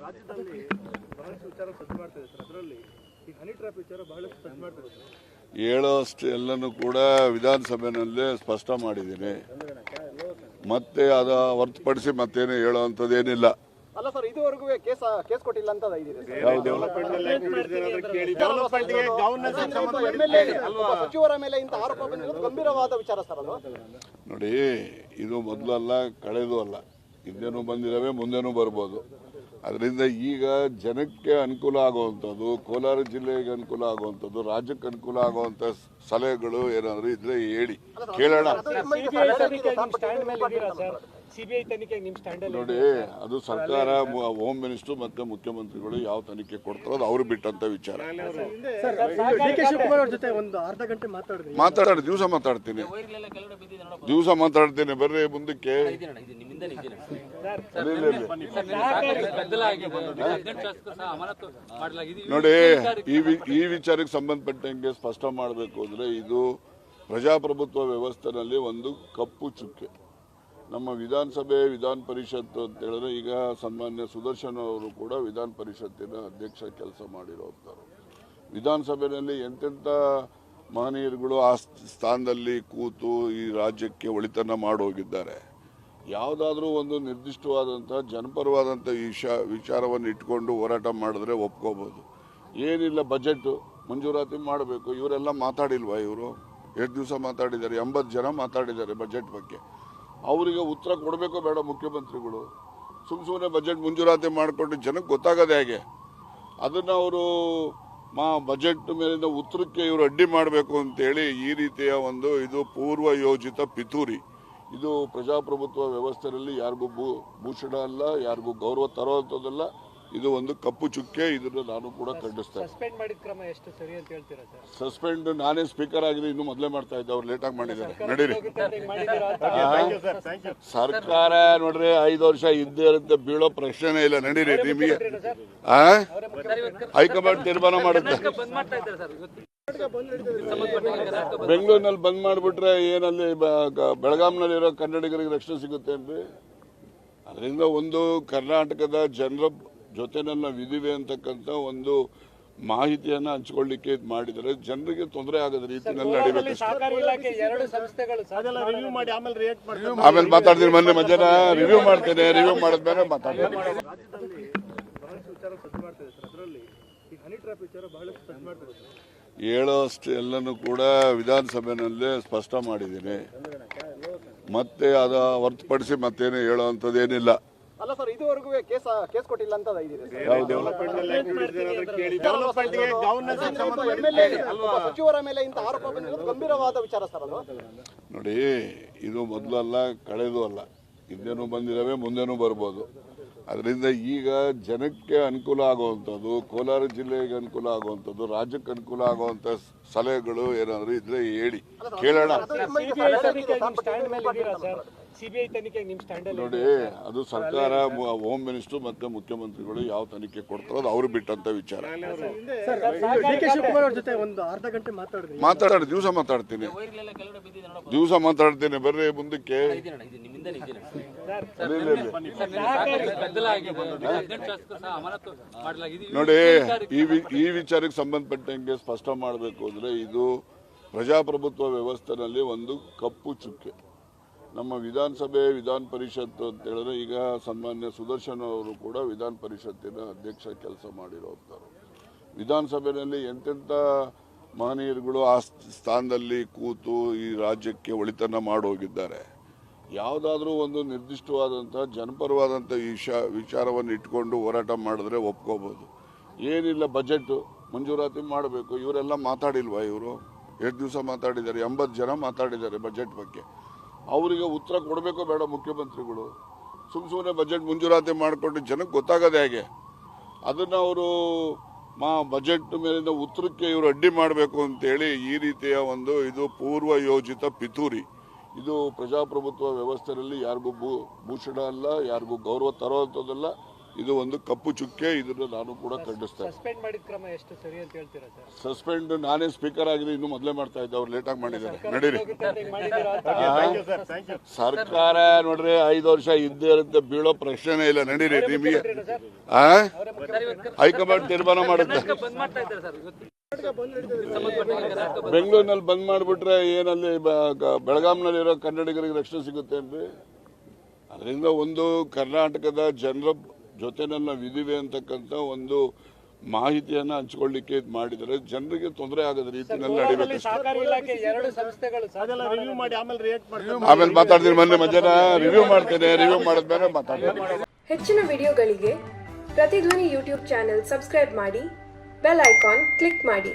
ರಾಜ್ಯದಲ್ಲಿ ಬಹಳಷ್ಟು ವಿಚಾರ ಸದ್ದು ಮಾಡ್ತಿದೆ ಸರ್. ಅದರಲ್ಲಿ ಈ ಹನಿ ಟ್ರ್ಯಾಪ್ ವಿಚಾರ ಬಹಳಷ್ಟು ಸದ್ದು ಮಾಡ್ತಿದೆ ಸರ್. ಹೇಳೋಷ್ಟು ಎಲ್ಲನೂ ಕೂಡ ವಿಧಾನಸಭೆಯಲ್ಲೇ ಸ್ಪಷ್ಟ ಮಾಡಿದ್ದೀನಿ. ಮತ್ತೆ ಅದ ಹೊರತುಪಡಿಸಿ ಮತ್ತೇನು ಹೇಳುವಂಥದ್ದೇನಿಲ್ಲ. ಅಲ್ಲ ಸರ್, ಇದುವರೆಗೂ ಕೇಸ್ ಕೊಟ್ಟಿಲ್ಲ ಅಂತ ಸಚಿವರ ಮೇಲೆ ಇಂಥ ಆರೋಪ ಬಂದಿರೋದು ಗಂಭೀರವಾದ ವಿಚಾರ ಸರ್. ಅದು ನೋಡಿ, ಇದು ಮೊದಲಲ್ಲ ಕಳೆದು ಅಲ್ಲ, ಹಿಂದೆನೂ ಬಂದಿದ್ದಾವೆ, ಮುಂದೆನೂ ಬರ್ಬೋದು. ಅದರಿಂದ ಈಗ ಜನಕ್ಕೆ ಅನುಕೂಲ ಆಗುವಂಥದ್ದು, ಕೋಲಾರ ಜಿಲ್ಲೆಗೆ ಅನುಕೂಲ ಆಗುವಂಥದ್ದು, ರಾಜ್ಯಕ್ಕೆ ಅನುಕೂಲ ಆಗುವಂಥ ಸಲಹೆಗಳು ಏನಾದರೂ ಇದ್ರೆ ಹೇಳಿ ಕೇಳೋಣ. ನೋಡಿ, ಅದು ಸರ್ಕಾರ, ಹೋಮ್ ಮಿನಿಸ್ಟರ್ ಮತ್ತೆ ಮುಖ್ಯಮಂತ್ರಿಗಳು ಯಾವ ತನಿಖೆ ಕೊಡ್ತಾರೋ ಅದು ಅವ್ರು ಬಿಟ್ಟಂತ ವಿಚಾರ. ಮಾತಾಡಿ ದಿವಸ ಮಾತಾಡ್ತೀನಿ ಬರ್ರಿ ಮುಂದಕ್ಕೆ. ನೋಡಿ, ಈ ವಿಚಾರಕ್ಕೆ ಸಂಬಂಧಪಟ್ಟಂಗೆ ಸ್ಪಷ್ಟ ಮಾಡಬೇಕು ಅಂದ್ರೆ, ಇದು ಪ್ರಜಾಪ್ರಭುತ್ವ ವ್ಯವಸ್ಥೆನಲ್ಲಿ ಒಂದು ಕಪ್ಪು ಚುಕ್ಕೆ. ನಮ್ಮ ವಿಧಾನಸಭೆ, ವಿಧಾನ ಪರಿಷತ್ ಅಂತ ಹೇಳಿದ್ರೆ, ಈಗ ಸನ್ಮಾನ್ಯ ಸುದರ್ಶನ್ ಅವರು ಕೂಡ ವಿಧಾನ ಪರಿಷತ್ತಿನ ಅಧ್ಯಕ್ಷ ಕೆಲಸ ಮಾಡಿರೋರು. ವಿಧಾನಸಭೆಯಲ್ಲಿ ಎಂತೆಂಥ ಮಹನೀಯರುಗಳು ಆ ಸ್ಥಾನದಲ್ಲಿ ಕೂತು ಈ ರಾಜ್ಯಕ್ಕೆ ಒಳಿತನ್ನ ಮಾಡೋಗಿದ್ದಾರೆ. ಯಾವುದಾದ್ರೂ ಒಂದು ನಿರ್ದಿಷ್ಟವಾದಂಥ ಜನಪರವಾದಂಥ ವಿಚಾರವನ್ನು ಇಟ್ಕೊಂಡು ಹೋರಾಟ ಮಾಡಿದ್ರೆ ಒಪ್ಕೋಬೋದು. ಏನಿಲ್ಲ, ಬಜೆಟ್ ಮಂಜೂರಾತಿ ಮಾಡಬೇಕು, ಇವರೆಲ್ಲ ಮಾತಾಡಿಲ್ವಾ? ಇವರು 2 ದಿವಸ ಮಾತಾಡಿದ್ದಾರೆ, 80 ಜನ ಮಾತಾಡಿದ್ದಾರೆ ಬಜೆಟ್ ಬಗ್ಗೆ. ಅವರಿಗೆ ಉತ್ತರ ಕೊಡಬೇಕೋ ಬೇಡ ಮುಖ್ಯಮಂತ್ರಿಗಳು? ಸುಮ್ಮನೆ ಬಜೆಟ್ ಮಂಜೂರಾತಿ ಮಾಡಿಕೊಂಡು ಜನಕ್ಕೆ ಗೊತ್ತಾಗದೆ ಹೇಗೆ? ಅದನ್ನು ಅವರು ಬಜೆಟ್ ಮೇಲಿನ ಉತ್ತರಕ್ಕೆ ಇವರು ಅಡ್ಡಿ ಮಾಡಬೇಕು ಅಂತೇಳಿ ಈ ರೀತಿಯ ಒಂದು ಇದು ಪೂರ್ವ ಯೋಜಿತ ಪಿತೂರಿ. ಇದು ಪ್ರಜಾಪ್ರಭುತ್ವ ವ್ಯವಸ್ಥೆಯಲ್ಲಿ ಯಾರಿಗೂ ಭೂಷಣ ಅಲ್ಲ, ಯಾರಿಗೂ ಗೌರವ ತರುವಂಥದ್ದಲ್ಲ. ಇದು ಒಂದು ಕಪ್ಪು ಚುಕ್ಕೆ. ಇದನ್ನು ನಾನು ಕೂಡ ಖಂಡಿಸ್ತೇನೆ. ಸಸ್ಪೆಂಡ್ ನಾನೇ ಸ್ಪೀಕರ್ ಆಗಿದೆ, ಇನ್ನು ಮೊದಲೇ ಮಾಡ್ತಾ ಇದ್ದೆ, ಅವ್ರು ಲೇಟಾಗಿ ಮಾಡಿದ್ದಾರೆ. ನಡೀರಿ, ಸರ್ಕಾರ ನೋಡ್ರಿ 5 ವರ್ಷ ಇದ್ದೇ ಇರುತ್ತೆ, ಬೀಳೋ ಪ್ರಶ್ನೆ ಇಲ್ಲ. ನಡೀರಿ, ನಿಮಗೆ ಹೈಕಮಾಂಡ್ ತೀರ್ಮಾನ ಮಾಡುತ್ತೆ. ಬೆಂಗಳೂರಿನಲ್ಲಿ ಬಂದ್ ಮಾಡಿಬಿಟ್ರೆ ಏನಲ್ಲಿ ಬೆಳಗಾಂನಲ್ಲಿರೋ ಕನ್ನಡಿಗರಿಗೆ ರಕ್ಷಣೆ ಸಿಗುತ್ತೇನ್ರಿ? ಅದರಿಂದ ಒಂದು ಕರ್ನಾಟಕದ ಜನರ ಜೊತೆನಲ್ಲಿ ನಾವು ಇದೀವಿ ಅಂತಕ್ಕಂಥ ಒಂದು ಮಾಹಿತಿಯನ್ನ ಹಂಚಿಕೊಳ್ಳಿಕ್ಕೆ ಮಾಡಿದರೆ ಜನರಿಗೆ ತೊಂದರೆ ಆಗದ ರೀತಿಯಲ್ಲಿ ನಡೀಬೇಕು. ಆಮೇಲೆ ಮಾತಾಡ್ತೀನಿ, ಮೊನ್ನೆ ಮಧ್ಯಾಹ್ನ ರಿವ್ಯೂ ಮಾಡ್ತೇನೆ, ರಿವ್ಯೂ ಮಾಡಿದ್ಮೇಲೆ ಮಾತಾಡ್ತೀನಿ. ಬಹಳಷ್ಟು ವಿಚಾರ ಸದ್ದು ಮಾಡ್ತಿದೆ ಸರ್. ಅದರಲ್ಲಿ ಈ ಹನಿ ಟ್ರ್ಯಾಪ್ ವಿಚಾರ ಬಹಳಷ್ಟು ಸದ್ದು ಮಾಡ್ತಿದೆ ಸರ್. ಹೇಳೋಷ್ಟು ಎಲ್ಲನೂ ಕೂಡ ವಿಧಾನಸಭೆಯಲ್ಲೇ ಸ್ಪಷ್ಟ ಮಾಡಿದ್ದೀನಿ. ಮತ್ತೆ ಅದ ಹೊರತುಪಡಿಸಿ ಮತ್ತೇನು ಹೇಳುವಂಥದ್ದೇನಿಲ್ಲ. ಅಲ್ಲ ಸರ್, ಇದುವರೆಗೂ ಕೇಸ್ ಕೊಟ್ಟಿಲ್ಲ ಅಂತ ಸಚಿವರ ಮೇಲೆ ಇಂಥ ಆರೋಪ ಬಂದಿರೋದು ಗಂಭೀರವಾದ ವಿಚಾರ ಸರ್. ಅದು ನೋಡಿ, ಇದು ಮೊದಲಲ್ಲ ಕಳೆದು ಅಲ್ಲ, ಹಿಂದೆನೂ ಬಂದಿದ್ದಾವೆ, ಮುಂದೆನೂ ಬರ್ಬೋದು. ಅದರಿಂದ ಈಗ ಜನಕ್ಕೆ ಅನುಕೂಲ ಆಗುವಂಥದ್ದು, ಕೋಲಾರ ಜಿಲ್ಲೆಗೆ ಅನುಕೂಲ ಆಗುವಂಥದ್ದು, ರಾಜ್ಯಕ್ಕೆ ಅನುಕೂಲ ಆಗುವಂಥ ಸಲಹೆಗಳು ಏನಾದರೂ ಇದ್ರೆ ಹೇಳಿ ಕೇಳೋಣ. ನೋಡಿ, ಅದು ಸರ್ಕಾರ, ಹೋಮ್ ಮಿನಿಸ್ಟರ್ ಮತ್ತೆ ಮುಖ್ಯಮಂತ್ರಿಗಳು ಯಾವ ತನಿಖೆ ಕೊಡ್ತಾರೋ ಅದು ಅವ್ರು ಬಿಟ್ಟಂತ ವಿಚಾರ. ಮಾತಾಡಿ ದಿವಸ ಮಾತಾಡ್ತೀನಿ ಬರ್ರಿ ಮುಂದಕ್ಕೆ. ನೋಡಿ, ಈ ವಿಚಾರಕ್ಕೆ ಸಂಬಂಧಪಟ್ಟಂಗೆ ಸ್ಪಷ್ಟ ಮಾಡಬೇಕು ಅಂದ್ರೆ, ಇದು ಪ್ರಜಾಪ್ರಭುತ್ವ ವ್ಯವಸ್ಥೆನಲ್ಲಿ ಒಂದು ಕಪ್ಪು ಚುಕ್ಕೆ. ನಮ್ಮ ವಿಧಾನಸಭೆ, ವಿಧಾನ ಪರಿಷತ್ ಅಂತ ಹೇಳಿದ್ರೆ, ಈಗ ಸನ್ಮಾನ್ಯ ಸುದರ್ಶನ್ ಅವರು ಕೂಡ ವಿಧಾನ ಪರಿಷತ್ತಿನ ಅಧ್ಯಕ್ಷ ಕೆಲಸ ಮಾಡಿರೋರು. ವಿಧಾನಸಭೆಯಲ್ಲಿ ಎಂತೆಂಥ ಮಹನೀಯರುಗಳು ಆ ಸ್ಥಾನದಲ್ಲಿ ಕೂತು ಈ ರಾಜ್ಯಕ್ಕೆ ಒಳಿತನ್ನ ಮಾಡೋಗಿದ್ದಾರೆ. ಯಾವುದಾದ್ರೂ ಒಂದು ನಿರ್ದಿಷ್ಟವಾದಂಥ ಜನಪರವಾದಂಥ ವಿಚಾರವನ್ನು ಇಟ್ಕೊಂಡು ಹೋರಾಟ ಮಾಡಿದ್ರೆ ಒಪ್ಕೋಬೋದು. ಏನಿಲ್ಲ, ಬಜೆಟ್ ಮಂಜೂರಾತಿ ಮಾಡಬೇಕು, ಇವರೆಲ್ಲ ಮಾತಾಡಿಲ್ವಾ? ಇವರು 2 ದಿವಸ ಮಾತಾಡಿದ್ದಾರೆ, 80 ಜನ ಮಾತಾಡಿದ್ದಾರೆ ಬಜೆಟ್ ಬಗ್ಗೆ. ಅವರಿಗೆ ಉತ್ತರ ಕೊಡಬೇಕೋ ಬೇಡ ಮುಖ್ಯಮಂತ್ರಿಗಳು? ಸುಮ್ಮನೆ ಬಜೆಟ್ ಮಂಜೂರಾತಿ ಮಾಡಿಕೊಂಡು ಜನಕ್ಕೆ ಗೊತ್ತಾಗದೆ ಹೇಗೆ? ಅದನ್ನು ಅವರು ಬಜೆಟ್ ಮೇಲಿನ ಉತ್ತರಕ್ಕೆ ಇವರು ಅಡ್ಡಿ ಮಾಡಬೇಕು ಅಂತೇಳಿ ಈ ರೀತಿಯ ಒಂದು ಇದು ಪೂರ್ವ ಯೋಜಿತ ಪಿತೂರಿ. ಇದು ಪ್ರಜಾಪ್ರಭುತ್ವ ವ್ಯವಸ್ಥೆಯಲ್ಲಿ ಯಾರಿಗೂ ಭೂಷಣ ಅಲ್ಲ, ಯಾರಿಗೂ ಗೌರವ ತರುವಂಥದ್ದಲ್ಲ. ಇದು ಒಂದು ಕಪ್ಪು ಚುಕ್ಕೆ. ಇದನ್ನು ನಾನು ಕೂಡ ಖಂಡಿಸ್ತೇನೆ. ಸಸ್ಪೆಂಡ್ ಮಾಡಿದ ಕ್ರಮ ಎಷ್ಟು ಸರಿ ಅಂತ ಹೇಳ್ತೀರಾ ಸರ್? ಸಸ್ಪೆಂಡ್ ನಾನೇ ಸ್ಪೀಕರ್ ಆಗಿದೆ, ಇನ್ನು ಮೊದಲೇ ಮಾಡ್ತಾ ಇದ್ದೆ, ಅವ್ರು ಲೇಟಾಗಿ ಮಾಡಿದ್ದಾರೆ. ನಡೀರಿ. ಸರ್ಕಾರ ನೋಡ್ರಿ 5 ವರ್ಷ ಇದ್ದೇ ಇರುತ್ತೆ, ಬೀಳೋ ಪ್ರಶ್ನೆನೇ ಇಲ್ಲ. ನಡೀರಿ. ನಿಮಗೆ ಹೈಕಮಾಂಡ್ ತೀರ್ಮಾನ ಮಾಡುತ್ತೆ. ಬೆಂಗಳೂರಿನಲ್ಲಿ ಬಂದ್ ಮಾಡಿಬಿಟ್ರೆ ಏನಲ್ಲಿ ಬೆಳಗಾಂನಲ್ಲಿರೋ ಕನ್ನಡಿಗರಿಗೆ ರಕ್ಷಣೆ ಸಿಗುತ್ತೆ ಅನ್ರಿ? ಅದರಿಂದ ಒಂದು ಕರ್ನಾಟಕದ ಜನರ ಜೊತೆನಲ್ಲಿ ನಾವು ಇದೀವಿ ಅಂತಕ್ಕಂಥ ಒಂದು ಮಾಹಿತಿಯನ್ನ ಹಂಚಿಕೊಳ್ಳಿಕ್ಕೆ ಇದು ಮಾಡಿದರೆ ಜನರಿಗೆ ತೊಂದರೆ ಆಗದ ರೀತಿಯಲ್ಲಿ ನಡೀಬೇಕು. ಆಮೇಲೆ ಮಾತಾಡ್ತೀನಿ, ಮೊನ್ನೆ ಮಧ್ಯಾಹ್ನ ರಿವ್ಯೂ ಮಾಡ್ತೇನೆ. ರಿವ್ಯೂ ಮಾಡಿದ್ಮೇಲೆ ಮಾತಾಡ್ತೀನಿ. ಹೆಚ್ಚಿನ ವಿಡಿಯೋಗಳಿಗೆ ಪ್ರತಿಧ್ವನಿ ಯೂಟ್ಯೂಬ್ ಚಾನೆಲ್ ಸಬ್ಸ್ಕ್ರೈಬ್ ಮಾಡಿ, ಬೆಲ್ ಐಕಾನ್ ಕ್ಲಿಕ್ ಮಾಡಿ.